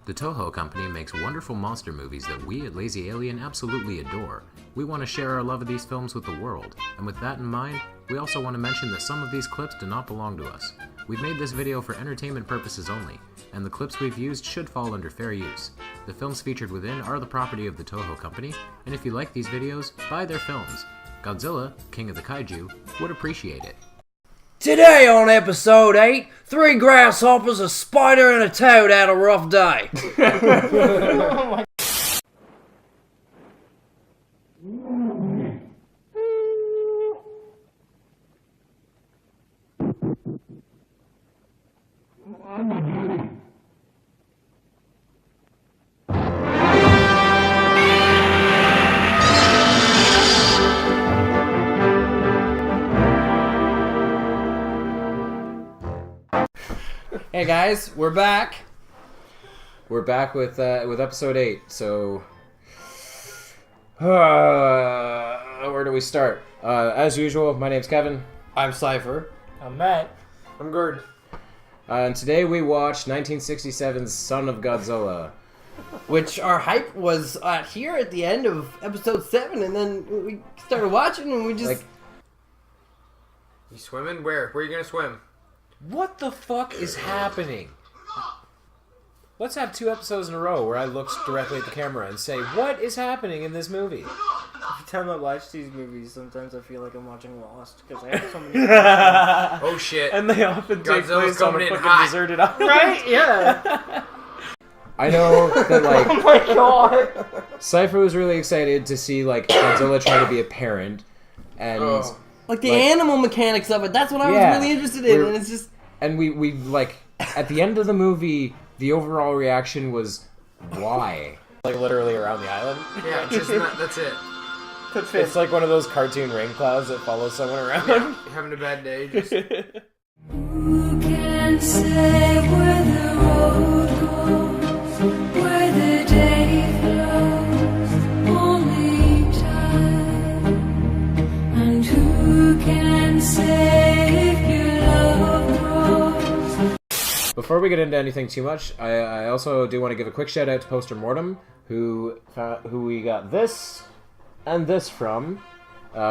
The Toho Company makes wonderful monster movies that we at Lazy Alien absolutely adore. We want to share our love of these films with the world, and with that in mind, we also want to mention that some of these clips do not belong to us. We've made this video for entertainment purposes only, and the clips we've used should fall under fair use. The films featured within are the property of the Toho Company, and if you like these videos, buy their films. Godzilla, king of the kaiju, would appreciate it. Today on episode 8, 3 grasshoppers, a spider, and a toad had a rough day. Oh my. Hey guys, we're back. We're back with episode 8. So, where do we start? As usual, my name's Kevin. I'm Cypher. I'm Matt. I'm Gord. And today we watched 1967's Son of Godzilla. Which our hype was here at the end of episode 7, and then we started watching and we just... You swimming? Where? Where are you gonna swim? What the fuck is happening? Let's have 2 episodes in a row where I look directly at the camera and say, what is happening in this movie? Every time I watch these movies, sometimes I feel like I'm watching Lost, because I have so many... Oh shit. And they often take Godzilla's place on a coming in fucking hot. deserted island. Right? Yeah. I know that, like... Oh my god. Cypher was really excited to see, like, Godzilla try to be a parent, and... Like the animal mechanics of it, that's what I was really interested in, and it's just... And we like, at the end of the movie, the overall reaction was, why? Like, literally around the island? Yeah, just not, that's it. It's like one of those cartoon rain clouds that follow someone around. Yeah, having a bad day, just... Who can say where the road goes, where the day flows, only time. And who can say if your love grows? Before we get into anything too much, I also do want to give a quick shout out to Poster Mortem, who we got this and this from.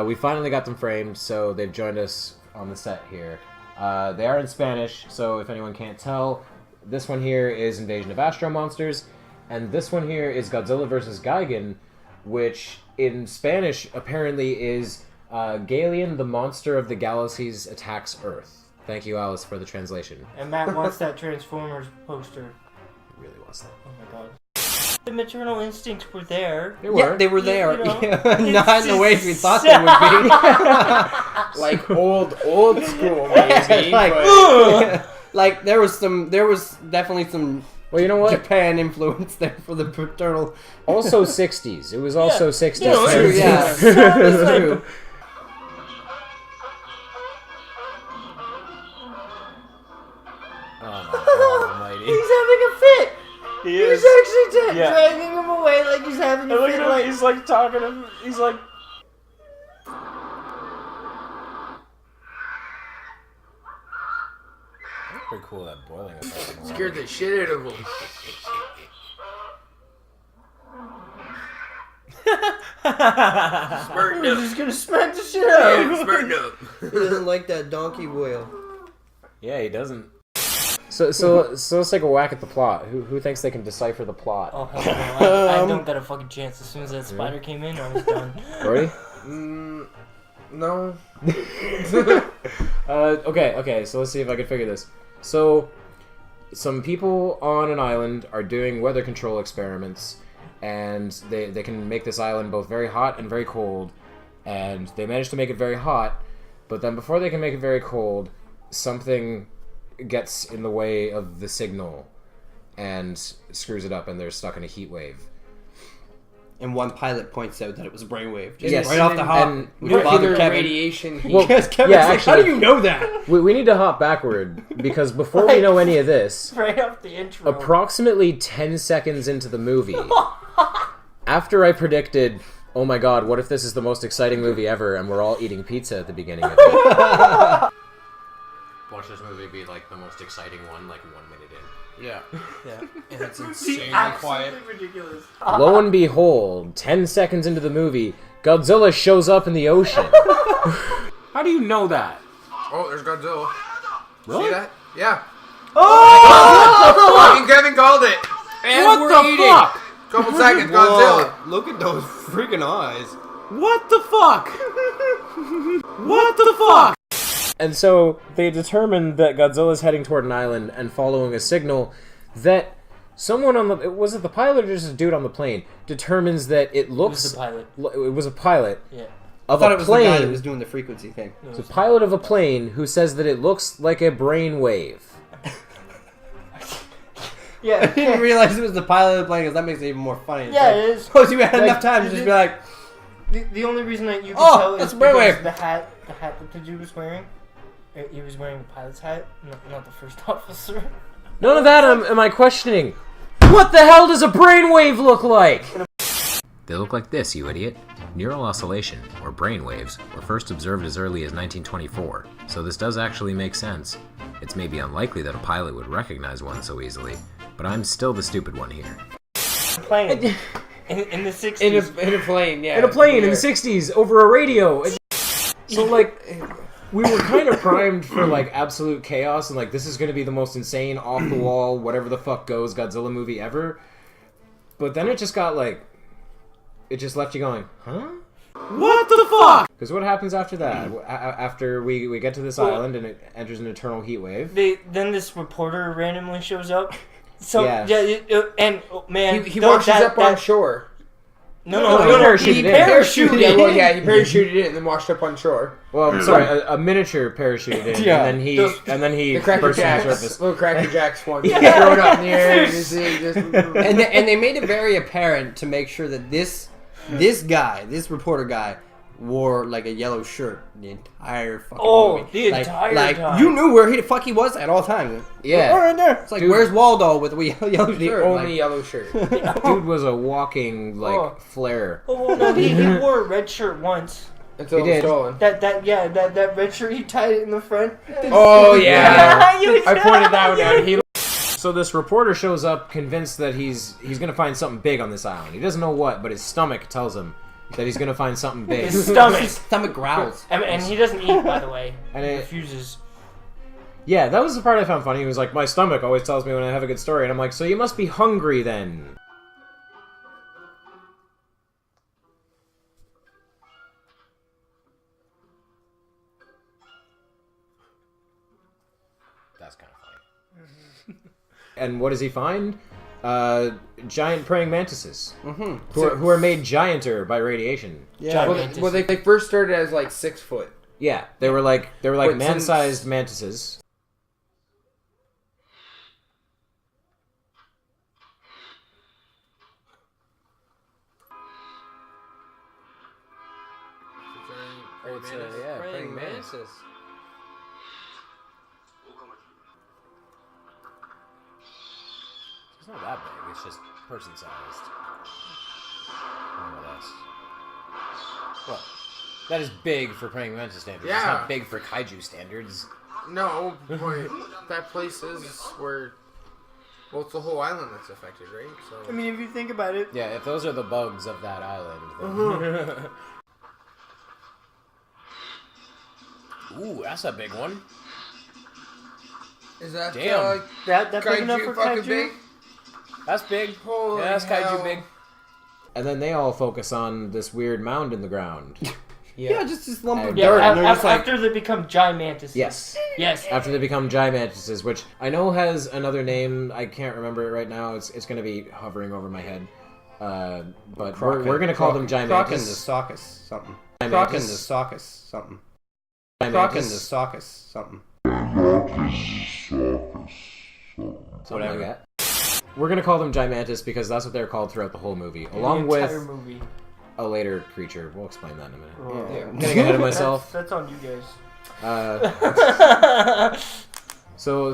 We finally got them framed, so they've joined us on the set here. They are in Spanish, so if anyone can't tell, this one here is Invasion of Astro Monsters, and this one here is Godzilla vs. Gigan, which in Spanish apparently is Galian, the monster of the galaxies, attacks Earth. Thank you, Alice, for the translation. And Matt wants that Transformers poster. Really wants that. Oh my god. The maternal instincts were there. They were. Yeah, they were there. You know, not in the ways we thought they would be. like old school maybe, Like there was definitely some Japan influence there for the paternal. Also 60s. It was also 60s. Yeah, true, yeah. That's True. He's having a fit. He is. He's actually Yeah. dragging him away like he's having a And look fit. at him, he's like talking to him, he's like... Pretty cool, that boiling effect. scared the shit out of him. Smarten He's up. just gonna smack the shit out of him. Smarten up. He doesn't like that donkey whale. Yeah, he doesn't. So let's take a whack at the plot. Who thinks they can decipher the plot? Oh, hell no. I don't got a fucking chance. As soon as that spider came in, I was done. Brody? No. Okay, so let's see if I can figure this. So, some people on an island are doing weather control experiments, and they can make this island both very hot and very cold, and they manage to make it very hot, but then before they can make it very cold, something gets in the way of the signal and screws it up, and they're stuck in a heat wave. And one pilot points out that it was a brainwave. Just Yes. right off the hop. And We don't bother Nuclear Kevin. radiation heat. Well, Because Kevin's yeah, like, how actually- do you know that? We need to hop backward, because before we know any of this, Right off the intro. approximately 10 seconds into the movie, after I predicted, oh my god, what if this is the most exciting movie ever and we're all eating pizza at the beginning of it? Watch this movie be like the most exciting one, like 1 minute in. Yeah. Yeah, and it's See, insanely quiet. absolutely ridiculous. Lo and behold, 10 seconds into the movie, Godzilla shows up in the ocean. How do you know that? Oh, there's Godzilla. Really? See that? Yeah. Oh! Fucking Kevin called it. And What we're the eating. fuck? Couple seconds, Godzilla. Whoa, look at those freaking eyes. What the fuck? What the fuck? And so they determined that Godzilla's heading toward an island and following a signal that someone on the... Was it the pilot or just a dude on the plane? Determines that it looks... It was the pilot. It was a pilot. Yeah. Of I thought a it was the guy that plane. was doing the frequency thing. It's a pilot of a plane who says that it looks like a brain wave. Yeah. I didn't realize it was the pilot of the plane because that makes it even more funny. It's Yeah, like, it is. Oh, so you had Like, enough time to just be like, The only reason that you can Oh, tell that's is a brainwave. because the hat that the dude was wearing, he was wearing the pilot's hat, not the first officer. None of that am I questioning. What the hell does a brainwave look like? They look like this, you idiot. Neural oscillation, or brainwaves, were first observed as early as 1924, so this does actually make sense. It's maybe unlikely that a pilot would recognize one so easily, but I'm still the stupid one here. Plane in the 60s. in a plane, yeah. In a plane in the 60s, over a radio. So, like, we were kind of primed for, like, absolute chaos, and, like, this is going to be the most insane, off-the-wall, whatever the fuck goes Godzilla movie ever. But then it just got, like... It just left you going, huh? What the fuck? Because what happens after that? After we get to this island and it enters an eternal heat wave. Then this reporter randomly shows up. So Yeah. and man, He washes up on shore. No, he parachuted he in. parachuted Yeah, in. well, yeah, he parachuted in and then washed up on shore. Well, I'm sorry, a miniature parachuted in, Yeah. and then he The Cracker burst on the Jacks, surface. little Cracker Jacks one. Yeah. Throw it up in the air and just see, and they made it very apparent to make sure that this reporter guy, wore like a yellow shirt the entire fucking movie. The like, entire time. You knew where the fuck he was at all times. Yeah. Oh, right there. It's like, Dude. where's Waldo with the yellow the shirt? only Like, yellow shirt. Dude was a walking, like, Oh. flare. Oh no, he wore a red shirt once. Until He it was did. stolen. That red shirt, he tied it in the front. Oh, yeah. You- I pointed that one out. He So this reporter shows up convinced that he's gonna find something big on this island. He doesn't know what, but his stomach tells him that he's gonna find something big. His stomach. stomach growls. And he doesn't eat, by the way. And He it- refuses. Yeah, that was the part I found funny. He was like, my stomach always tells me when I have a good story. And I'm like, so you must be hungry then. That's kind of funny. And what does he find? Giant praying mantises. Who are made gianter by radiation. Yeah. Well, they first started as like 6 foot. Yeah, they were like But man-sized mantises. praying mantis. It's not that big. It's just person-sized. More or less. Well, that is big for praying mantis standards. It's Yeah. not big for kaiju standards. No, but that place is where... Well, it's the whole island that's affected, right? So I mean, if you think about it, Yeah, if those are the bugs of that island, then... Ooh, that's a big one. is that Damn. that big enough for kaiju fucking kaiju? big? That's big. Holy yeah, that's kaiju hell. big. And then they all focus on this weird mound in the ground. Yeah, just this lump of And- dirt. Yeah, and they're just like, after they become gigantises. Yes. Yes. After they become gigantises, which I know has another name. I can't remember it right now. It's going to be hovering over my head. But we're going to call them Crockin the gigantises. sockus something. Gigantis. Crockin the sockus something. Crockin the sockus something. Something like that. We're going to call them gigantis because that's what they're called throughout the whole movie, along the entire with movie. a later creature. We'll explain that in a minute. Yeah. I'm getting ahead of myself. That's on you guys. So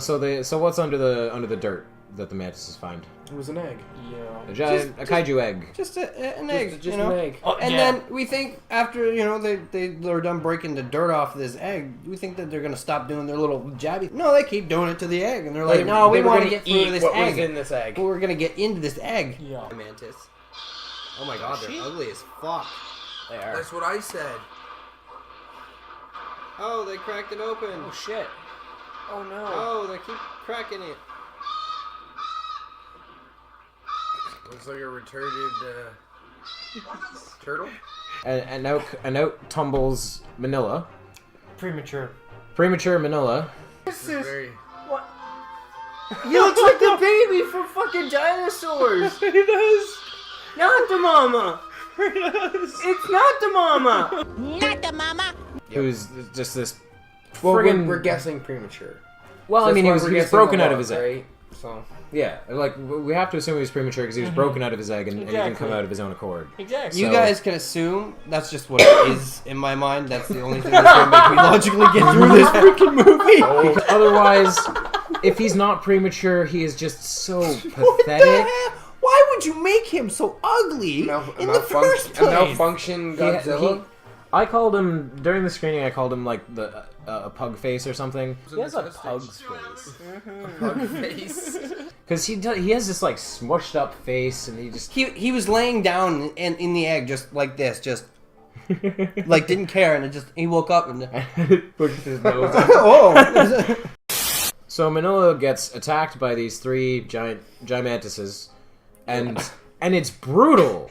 what's under the dirt? that the mantises find. It was an egg. Yeah. A kaiju egg. Just an egg, Just you know? an egg. Oh, And yeah. then we think after, you know, they're done breaking the dirt off this egg, we think that they're going to stop doing their little jabby. No, they keep doing it to the egg. And they're like, no, we They were want to gonna get through eat this what egg. was in this egg. But we're going to get into this egg. Yeah. Mantis. Oh my god, they're ugly as fuck. They are. That's what I said. Oh, they cracked it open. Oh shit. Oh no. Oh, they keep cracking it. Looks like a retarded turtle. And out tumbles Minilla. Premature. Premature Minilla. This is Very. what? He looks like the baby from fucking dinosaurs. He does. Not the mama. It's not the mama. Not the mama. Who's just this Well, friggin'... we're guessing premature. Well, So I mean, that's he why was we're broken guessing out a of his lot, egg. right? So Yeah, like, we have to assume he was premature because he was broken out of his egg and he didn't come Exactly. out of his own accord. Exactly. You So- guys can assume that's just what it is in my mind. That's the only thing that's going to make me logically get through this freaking movie. Because otherwise, if he's not premature, he is just so What the pathetic. hell? Why would you make him so ugly in the first a place? malfunction Godzilla. I called him, during the screening, I called him like a pug face or something. He has a pug's face. Pug face. Because he has this like smushed up face and he just... He was laying down in the egg just like this, just like didn't care, and he woke up and pushed his nose. oh. So Minilla gets attacked by these three gigantises, and it's brutal.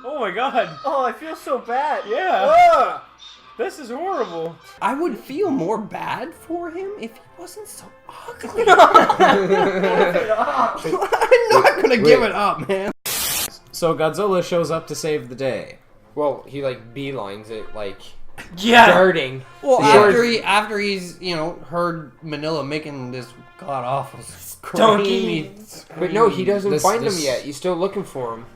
Oh my god. Oh, I feel so bad. Yeah. This is horrible. I would feel more bad for him if he wasn't so ugly. I'm not gonna give it up, man. So Godzilla shows up to save the day. Well, he like beelines it like Yeah. darting. Well, Yeah. after he's heard Manila making this god awful Donkey. But no, he doesn't This- find this- him yet. He's still looking for him.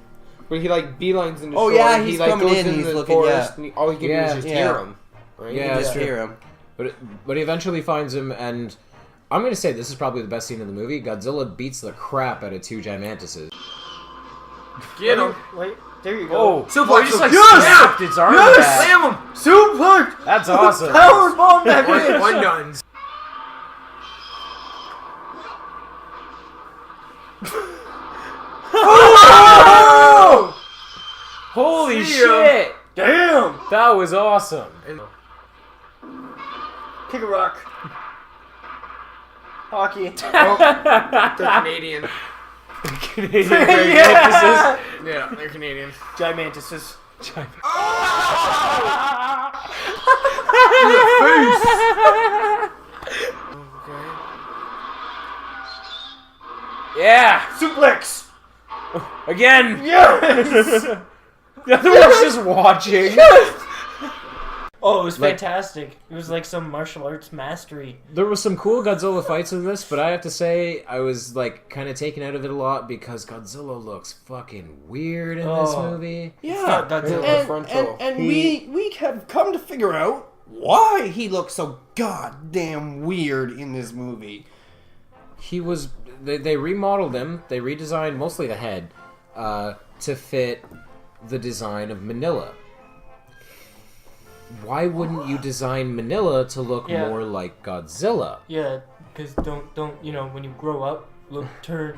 But he like beelines into Oh, shore. yeah, he he's like coming goes in, into he's the looking, forest, yeah. and all he can Yeah. do is just Yeah. hear him. Right? Yeah, You that's just true. hear him. But he eventually finds him, and I'm gonna say this is probably the best scene in the movie. Godzilla beats the crap out of two gigantises. Get him. Wait, there you go. Oh, Suplex he just him. like snapped its arm back. Slam him. Suplex! That's awesome. Power bomb that bitch! One guns. Holy See ya. shit! Damn! That was awesome. Kick a rock. Hockey. They're Canadian. Yeah! Yeah, they're Canadian. Gigantises. Yeah! Suplex! Again! Yes! The other one's just watching. Oh, it was Like- fantastic. It was like some martial arts mastery. There was some cool Godzilla fights in this, but I have to say I was like kind of taken out of it a lot because Godzilla looks fucking weird in this Oh. movie. Yeah, not Godzilla. and we have come to figure out why he looks so goddamn weird in this movie. He was they remodeled him. They redesigned mostly the head to fit the design of Minilla. Why wouldn't you design Minilla to look Yeah. more like Godzilla? Yeah, because don't when you grow up,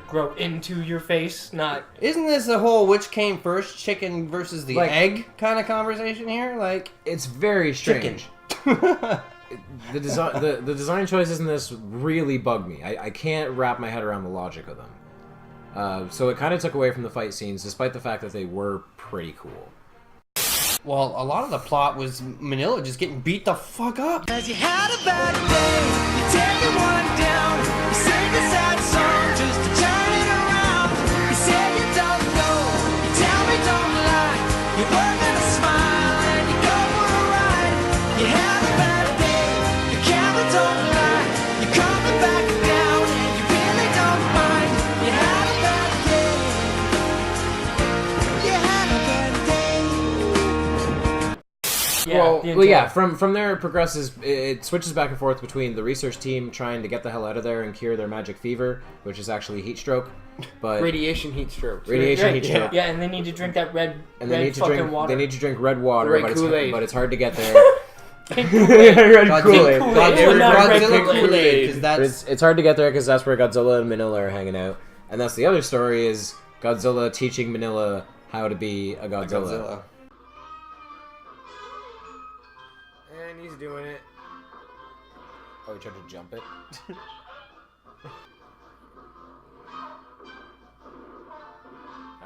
grow into your face, not. Isn't this a whole which came first, chicken versus the Like- egg kind of conversation here? Like, It's very chicken. strange. The design the design choices in this really bug me. I can't wrap my head around the logic of them. So it kind of took away from the fight scenes, despite the fact that they were pretty cool. Well, a lot of the plot was Manila just getting beat the fuck up. Cause you had a bad day, you take it one down, you sing a sad song just to turn it around. You say you don't know, you tell me don't lie, you work at a smile and you go for a ride. You had a bad day, your camera don't lie, you're coming back down and you really don't mind. You had a bad day, you had a bad day. Yeah. Well, well, yeah. From there, it progresses. It switches back and forth between the research team trying to get the hell out of there and cure their magic fever, which is actually heat stroke, but Radiation heat stroke. radiation heat stroke. Yeah, and they need to drink that red water. They need to drink red water, Red but Kool-Aid. it's hard to get there. Pink Kool-Aid. Red Kool-Aid. Godzilla, because But that's it's hard to get there because that's where Godzilla and Minilla are hanging out, and that's the other story is Godzilla teaching Minilla how to be a Godzilla. And he's doing it. Oh, he tried to jump it.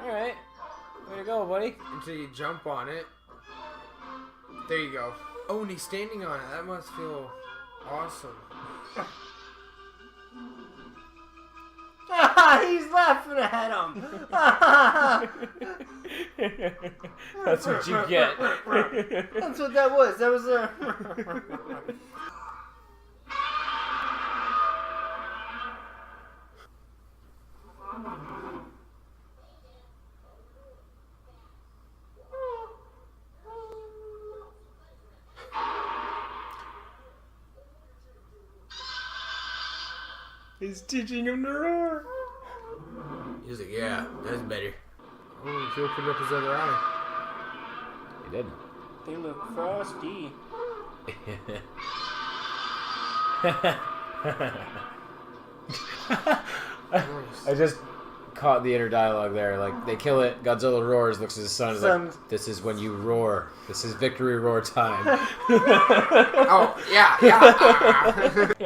All right, way to go, buddy. Until you jump on it. There you go. Oh, and he's standing on it. That must feel awesome. He's laughing at him. That's what you get. That's what that was. That was a. He's teaching him to roar. He's like, yeah, that's better. Oh, he opened up his other eye. He did. They look frosty. I just caught the inner dialogue there. Like, they kill it, Godzilla roars, looks at his son, is like, this is when you roar. This is victory roar time. Oh, yeah.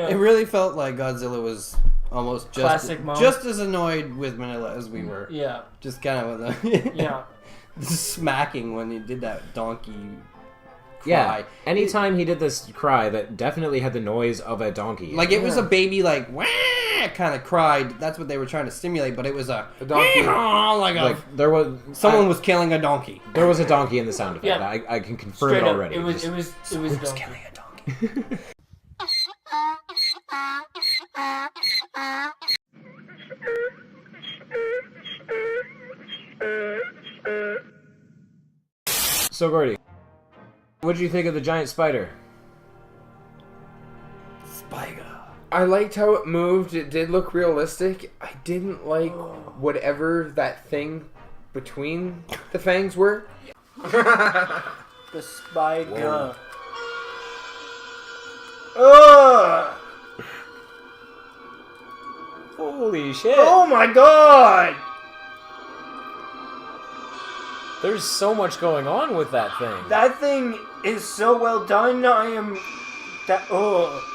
It really felt like Godzilla was almost Classic mom. just as annoyed with Manila as we were. Yeah. Just kind of with the Yeah. smacking when he did that donkey cry. Yeah, anytime he did this cry, that definitely had the noise of a donkey. Like it was a baby, like wah, kind of cried. That's what they were trying to stimulate, but it was a donkey. like there was someone was killing a donkey. There was a donkey in the sound effect. Yeah. I can confirm Straight it up, already. It was Someone was donkey. killing a donkey. So, Gordy, what did you think of the giant spider? Spider. I liked how it moved. It did look realistic. I didn't like whatever that thing between the fangs were. The spider. Ugh! Holy shit! Oh my god! There's so much going on with that thing. That thing is so well done. I am. That. Oh.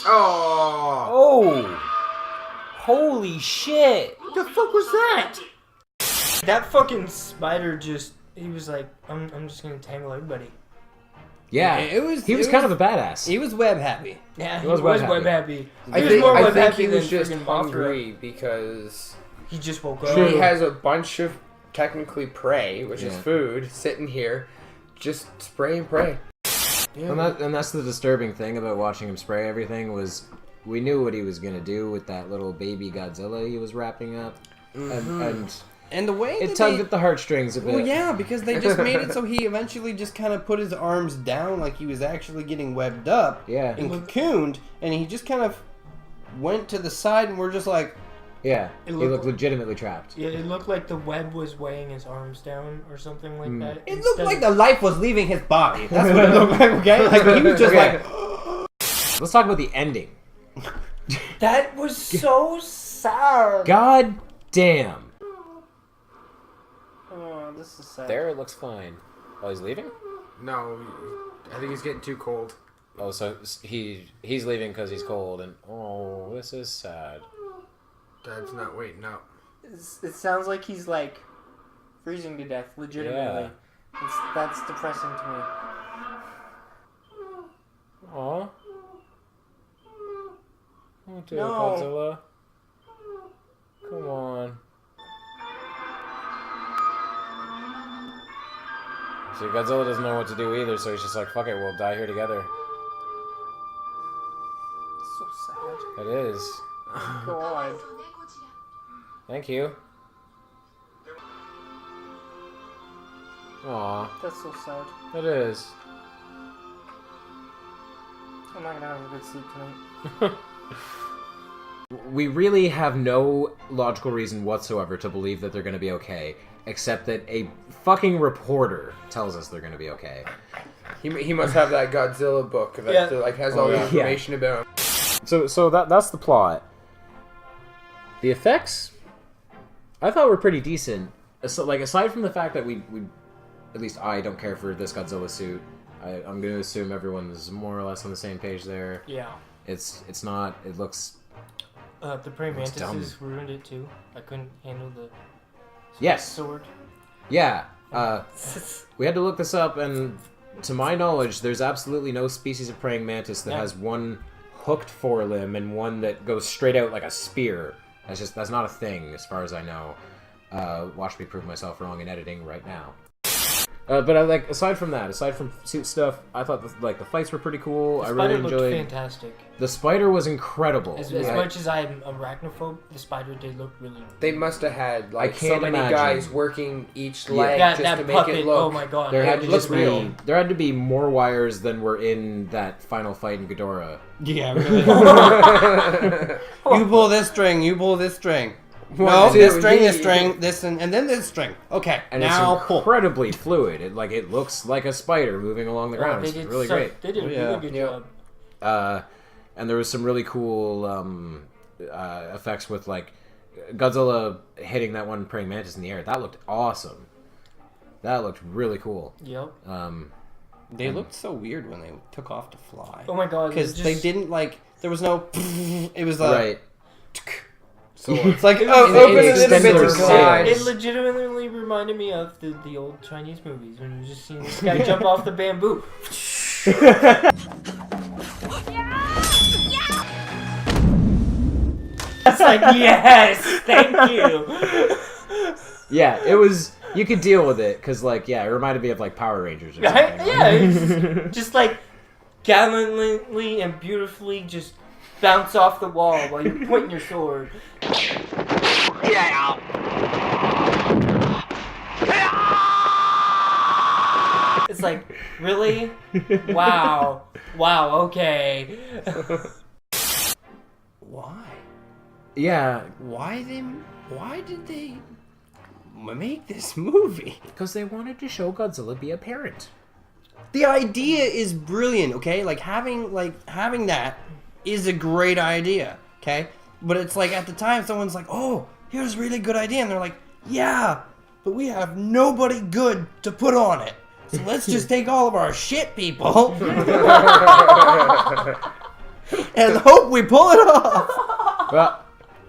Oh. Oh! Holy shit! What the fuck was that? That fucking spider just. He was like, I'm just gonna tangle everybody. Yeah, he was kind of a badass. He was web happy. Yeah, he was was web web happy. I He was think, more I web think happy he was than just friggin' Mothra. hungry because He just woke up. he has a bunch of technically prey, which is Yeah. food, sitting here. Just spray and pray. Yeah. And that's the disturbing thing about watching him spray everything was we knew what he was gonna do with that little baby Godzilla he was wrapping up, And the way it that tugged they, at the heartstrings a bit. well, yeah, because they just made it so he eventually just kind of put his arms down like he was actually getting webbed up Yeah. and cocooned, and he just kind of went to the side, and we're just like, Yeah, It he looked- looked legitimately trapped. Yeah, it looked like the web was weighing his arms down or something like that. it looked like the life was leaving his body. That's what it looked like, okay? Like he was just Okay. like, Let's talk about the ending. That was so sad. God damn. Oh, this is sad. There, it looks fine. Oh, he's leaving? No, I think he's getting too cold. Oh, so he's leaving because he's cold, and oh, this is sad. Dad's not waiting up. It sounds like he's like freezing to death, legitimately. That's depressing to me. Aw. Oh, dear, No. Godzilla. Come on. See, Godzilla doesn't know what to do either, so he's just like, fuck it, we'll die here together. So sad. It is. God. Thank you. Aw, That's so sad. it is. I'm not gonna have a good sleep tonight. We really have no logical reason whatsoever to believe that they're going to be okay, except that a fucking reporter tells us they're going to be okay. He must have that Godzilla book that Yeah. like has all the yeah. information about him. So that's the plot. The effects, I thought were pretty decent. So, like, aside from the fact that we at least I don't care for this Godzilla suit. I'm going to assume everyone's more or less on the same page there. Yeah. It's not. It looks. The praying Looks dumb. mantises ruined it too. I couldn't handle the Yes. sword. Yeah. We had to look this up, and to my knowledge, there's absolutely no species of praying mantis that Yeah. has one hooked forelimb and one that goes straight out like a spear. That's not a thing, as far as I know. Watch me prove myself wrong in editing right now. But aside from suit stuff, I thought the fights were pretty cool. The I spider really looked enjoyed. fantastic. The spider was incredible. As Yeah. much as I'm arachnophobe, the spider did look really. They must have had like so can't many imagine. guys working each Yeah. leg that just to make puppet. it look. Oh my god. There it had to was just be real. there had to be more wires than were in that final fight in Ghidorah. Yeah, really. You pull this string, you pull this string. No, two, this string, he- this string, this, and then this string. Okay, And now it's pull. incredibly fluid. It looks like a spider moving along the ground. They It's did really such- great. They did a Yeah. really good Yeah. job. And there was some really cool effects with like Godzilla hitting that one praying mantis in the air. That looked awesome. That looked really cool. Yep. They looked so weird when they took off to fly. Oh my god. Because they didn't like. There was no. It was Right. So It's like It open a little extended bit their to sails. glide. It legitimately reminded me of the old Chinese movies when you just seen this guy jump off the bamboo. It's like, yes, thank you. Yeah, it was. You could deal with it because, like, yeah, it reminded me of like Power Rangers. Or Right? something. Yeah, it's just like gallantly and beautifully just bounce off the wall while you're pointing your sword. It's like, really? Wow. Wow, okay. Why? Yeah, Why did they make this movie? because they wanted to show Godzilla be a parent. The idea is brilliant, okay? Like having that is a great idea, okay? But it's like at the time someone's like, "Oh, here's a really good idea." And they're like, "Yeah, but we have nobody good to put on it. So let's just take all of our shit people and hope we pull it off." Well,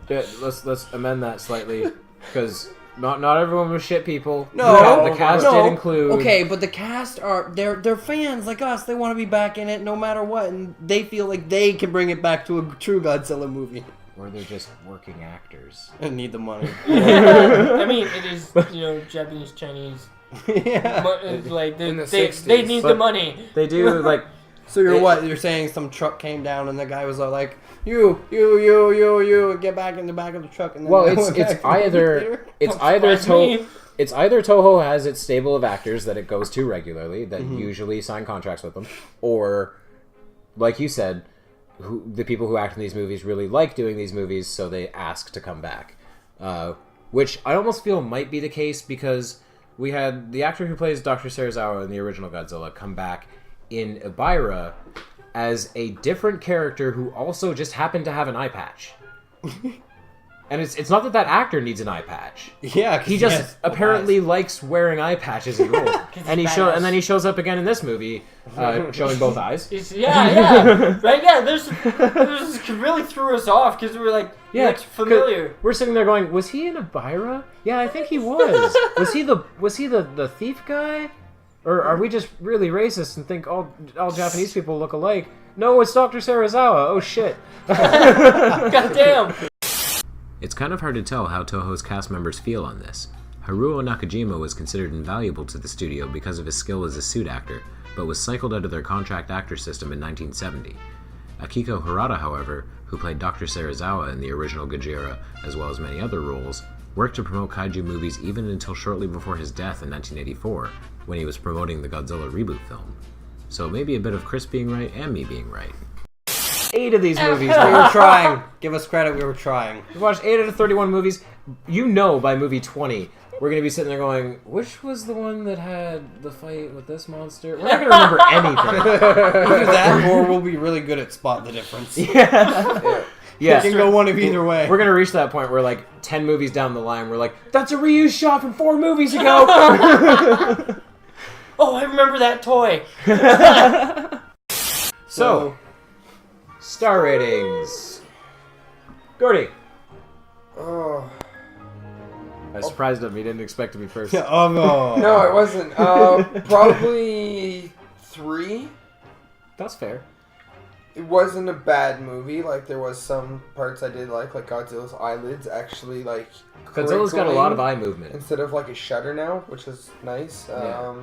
yeah, let's amend that slightly because not everyone was shit people. No, the cast no. did include. Okay, but the cast they're fans like us. They want to be back in it no matter what, and they feel like they can bring it back to a true Godzilla movie. Or they're just working actors. And need the money. I mean, it is, Japanese, Chinese. Yeah. Like, In the they 60s. need But- the money. They do like. So you're saying some truck came down and the guy was like, you, get back in the back of the truck, and then Well, they it's went back to the either theater? it's Don't either surprise me. it's either Toho has its stable of actors that it goes to regularly that usually sign contracts with them, or like you said, the people who act in these movies really like doing these movies, so they ask to come back. Which I almost feel might be the case because we had the actor who plays Dr. Serizawa in the original Godzilla come back in Ibira as a different character who also just happened to have an eye patch. And it's not that actor needs an eye patch. Yeah, 'cause He just has apparently likes wearing eye patches in roles. and badass. then he shows up again in this movie, showing both eyes. Yeah, right. Yeah, there's really threw us off because we were like, Yeah, looks familiar. We're sitting there going, was he in Ibira? Yeah, I think he was. was he the thief guy? Or are we just really racist and think all Japanese people look alike? No, it's Dr. Serizawa. Oh shit. God damn. It's kind of hard to tell how Toho's cast members feel on this. Haruo Nakajima was considered invaluable to the studio because of his skill as a suit actor, but was cycled out of their contract actor system in 1970. Akiko Harada, however, who played Dr. Serizawa in the original Gojira, as well as many other roles, worked to promote kaiju movies even until shortly before his death in 1984, when he was promoting the Godzilla reboot film. So maybe a bit of Chris being right and me being right. 8 of these movies. We were trying. Give us credit, we were trying. We watched 8 out of 31 movies. You know by movie 20, we're going to be sitting there going, which was the one that had the fight with this monster? We're not going to remember anything. Either that, or we'll be really good at spot the difference. Yeah. It can go one of either way. We're going to reach that point where, like, 10 movies down the line, we're like, that's a reused shot from 4 movies ago! Oh, I remember that toy. So, star ratings. Gordy. Oh. I surprised him. He didn't expect to be first. Oh no. No, it wasn't. Probably 3. That's fair. It wasn't a bad movie. Like, there was some parts I did like Godzilla's eyelids actually, like... Godzilla's got a lot of crinkling eye movement. instead of, like, a shutter now, which is nice. Yeah.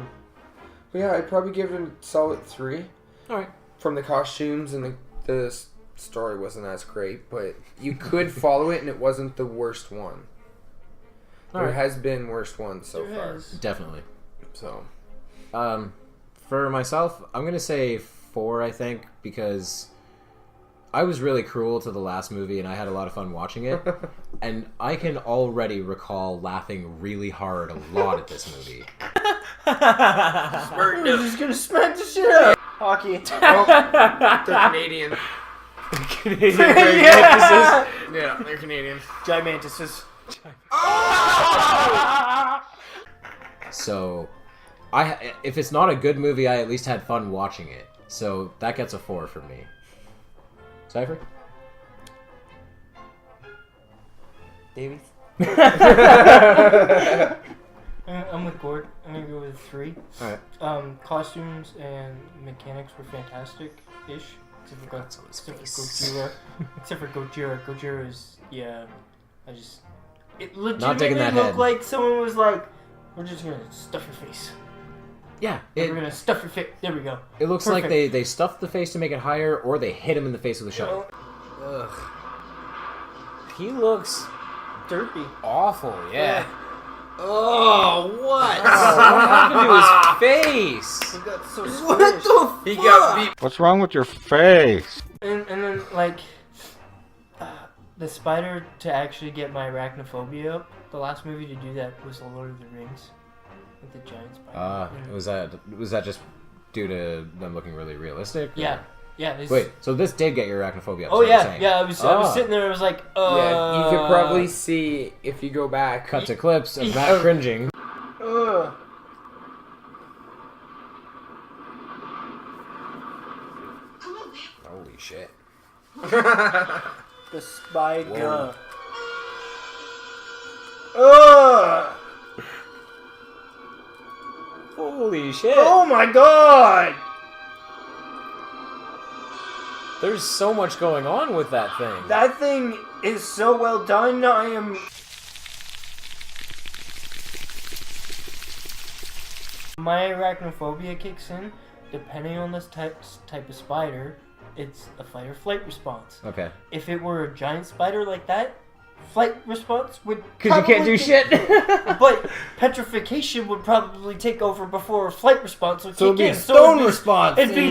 But yeah, I'd probably give it a solid 3. Alright. From the costumes and the story wasn't as great, but you could follow it and it wasn't the worst one. There Alright. has been worse ones so There far. has. Definitely. So, For myself, I'm going to say 4, I think, because I was really cruel to the last movie and I had a lot of fun watching it. And I can already recall laughing really hard a lot at this movie. We're just gonna smack the shit out. Hockey. they're Canadian. Yeah. Yeah, they're Canadian. Giant mantises. So, if it's not a good movie, I at least had fun watching it. So that gets a 4 for me. Cypher? Davies? I'm with Gord. I'm gonna go with 3. Alright. Costumes and mechanics were fantastic-ish. Except for Godzilla. Except for Gojira. Gojira is, yeah, I just... It Not taking legitimately that looked head. like someone was like, we're just gonna stuff your face. Yeah, We're gonna stuff your face. There we go. it looks like Perfect. they stuffed the face to make it higher, or they hit him in the face with a shovel. Ugh. He looks Derpy. awful, yeah. Oh, what? What happened to his face? He got so What squished. the He got beat. What's wrong with your face? And then, like, the spider to actually get my arachnophobia up, the last movie to do that was The Lord of the Rings. With the giant spider. Was that just due to them looking really realistic? or- Yeah. Yeah. This, Wait, so this did get your arachnophobia? Oh, yeah. Yeah, I was sitting there, I was like, Yeah, you could probably see if you go back. Cut to clips of Matt cringing. Holy shit. The spider. Holy shit. Oh my god! There's so much going on with that thing. That thing is so well done. I am. My arachnophobia kicks in depending on this type of spider. It's a fight or flight response. Okay. If it were a giant spider like that, flight response would. Because you can't do shit. But petrification would probably take over before a flight response would So it'd kick be in. a stone it'd be- response. It'd be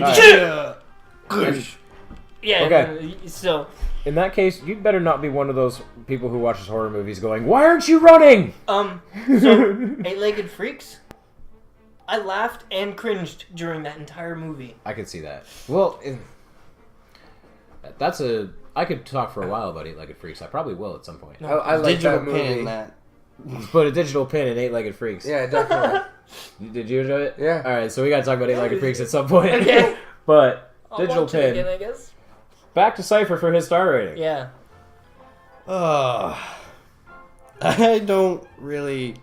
yeah. Okay. So In that case, you'd better not be one of those people who watches horror movies going, "Why aren't you running?" so Eight-Legged Freaks. I laughed and cringed during that entire movie. I could see that. Well, I could talk for a while about Eight-Legged Freaks. I probably will at some point. I like Digital that pin movie. in that. Put a digital pin in Eight-Legged Freaks. Yeah, definitely. Did you enjoy it? Yeah. All right, so we got to talk about Eight-Legged Freaks at some point. Okay. But I'll digital watch it pin. again, I guess. Back to Cypher for his star rating. Yeah. I don't really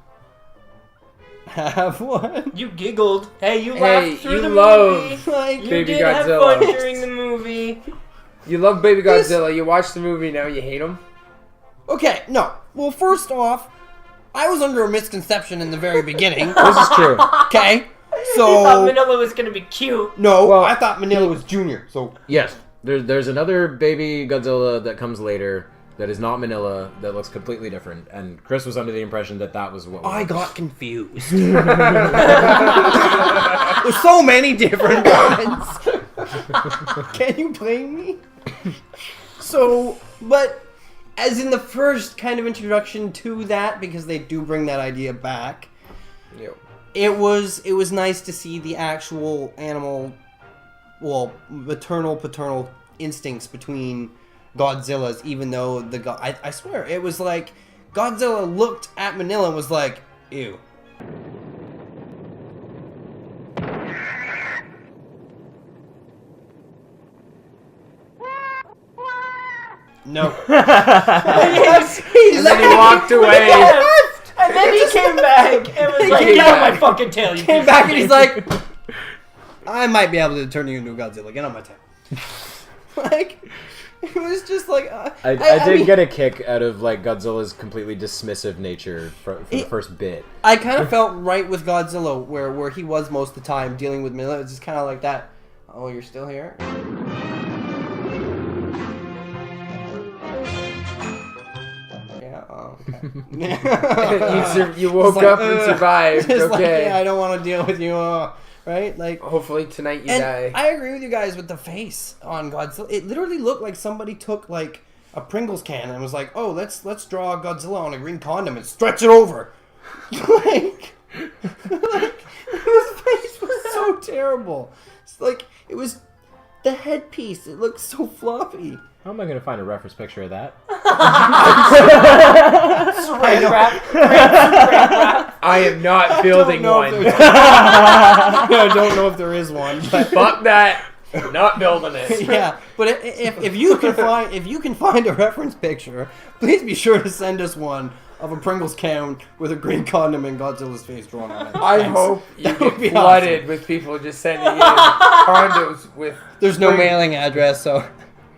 have one. You giggled. Hey, you Hey, laughed through you the love movie. Like, You Baby did have Godzilla. fun during the movie. You love Baby Godzilla. You watch the movie, now you hate him? okay, no. Well, first off, I was under a misconception in the very beginning. This is true. Okay, I thought so Manilla was gonna be cute. no, Well- I thought Manila was Junior. So Yes, there's another baby Godzilla that comes later. that is not Minilla, that looks completely different. And Chris was under the impression that that was what we I got confused. There's so many different ones. Can you blame me? So, but as in the first kind of introduction to that, because they do bring that idea back, Yep. it was nice to see the actual animal, well, paternal instincts between Godzilla's, even though I swear, it was like Godzilla looked at Minilla and was like, ew. No. Yes, And then he walked away. and then he came back and was like, came "Get out back. of my fucking tail!" You Came piece back of and he's shit." like, I might be able to turn you into a Godzilla. Get on my tail. Like, it was just like... I did get a kick out of like Godzilla's completely dismissive nature for the first bit. I kind of felt right with Godzilla, where he was most of the time dealing with Minilla. It's just kind of like that. Oh, you're still here? Yeah, oh, okay. You woke Just like, up and survived. Just like, Okay. yeah, I don't want to deal with you, right? Like, Hopefully tonight you and die. I agree with you guys with the face on Godzilla. It literally looked like somebody took like a Pringles can and was like, "Oh, let's draw Godzilla on a green condom and stretch it over." like his face was so terrible. It's like it was the headpiece. It looked so floppy. How am I going to find a reference picture of that? Saran wrap. Saran wrap. I am not building one. I don't know if there is one, but Fuck that. Not building it. yeah. But if you can find a reference picture, please be sure to send us one of a Pringles can with a green condom and Godzilla's face drawn on it. I Thanks. hope you That would get be flooded awesome. with people just sending in condos with. There's no mailing address, so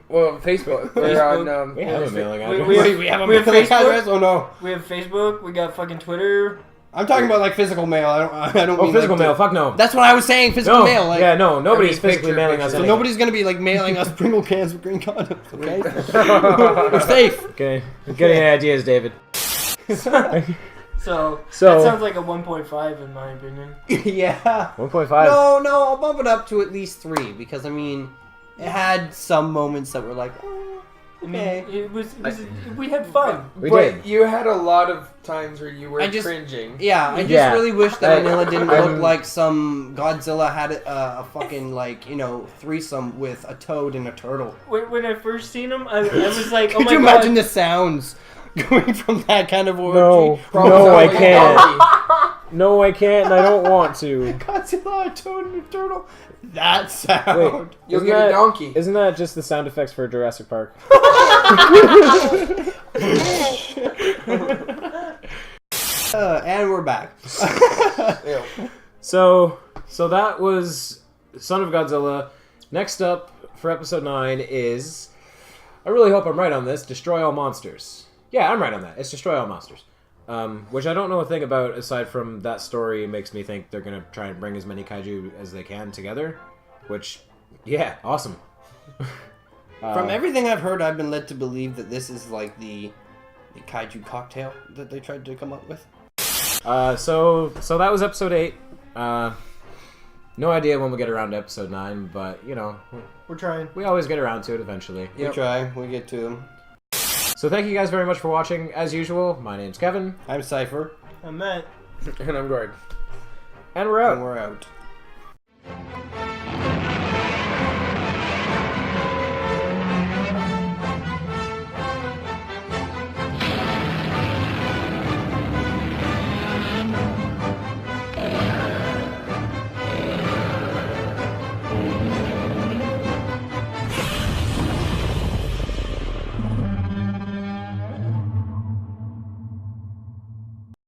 Well, Facebook. We're on. We have a mailing address. we have a We have mailing Facebook? address. Oh no, We have Facebook. We got fucking Twitter. I'm talking about like physical mail. I don't Oh, mean physical like mail. Fuck no. That's what I was saying. Physical No. mail. Like, Yeah, no. Nobody's I mean, physically picture, mailing us picture. So anything. nobody's gonna be like mailing us Pringle cans with green condoms. Okay, we're safe. Okay. Getting any ideas, David? So So- that sounds like a 1.5 in my opinion. Yeah. 1.5. No, I'll bump it up to at least 3 because I mean, it had some moments that were like, oh, I mean, okay. it was we had fun. We but did. you had a lot of times where you were I just- cringing. Yeah, I just Yeah. really wish that I- Manila didn't I'm- look like some Godzilla had a fucking like threesome with a toad and a turtle. When I first seen him, I was like, "Oh Could my you god!" imagine the sounds going from that kind of orgy? No, Probably no, I sounds like a can't. donkey. No, I can't, and I don't want to. Godzilla, a toad, and a turtle. That sound. You'll Isn't get that- a donkey. Isn't that just the sound effects for Jurassic Park? And we're back. Ew. So that was Son of Godzilla. Next up for episode 9 is, I really hope I'm right on this, Destroy All Monsters. Yeah, I'm right on that. It's Destroy All Monsters. Which I don't know a thing about aside from that story makes me think they're going to try and bring as many kaiju as they can together. Which, yeah, awesome. From everything I've heard, I've been led to believe that this is like the kaiju cocktail that they tried to come up with. So that was episode 8. No idea when we'll get around to episode 9, but, We're trying. we always get around to it eventually. We try. We get to them. So thank you guys very much for watching. As usual, my name's Kevin, I'm Cypher. I'm Matt. And I'm Gord. and we're out. And we're out.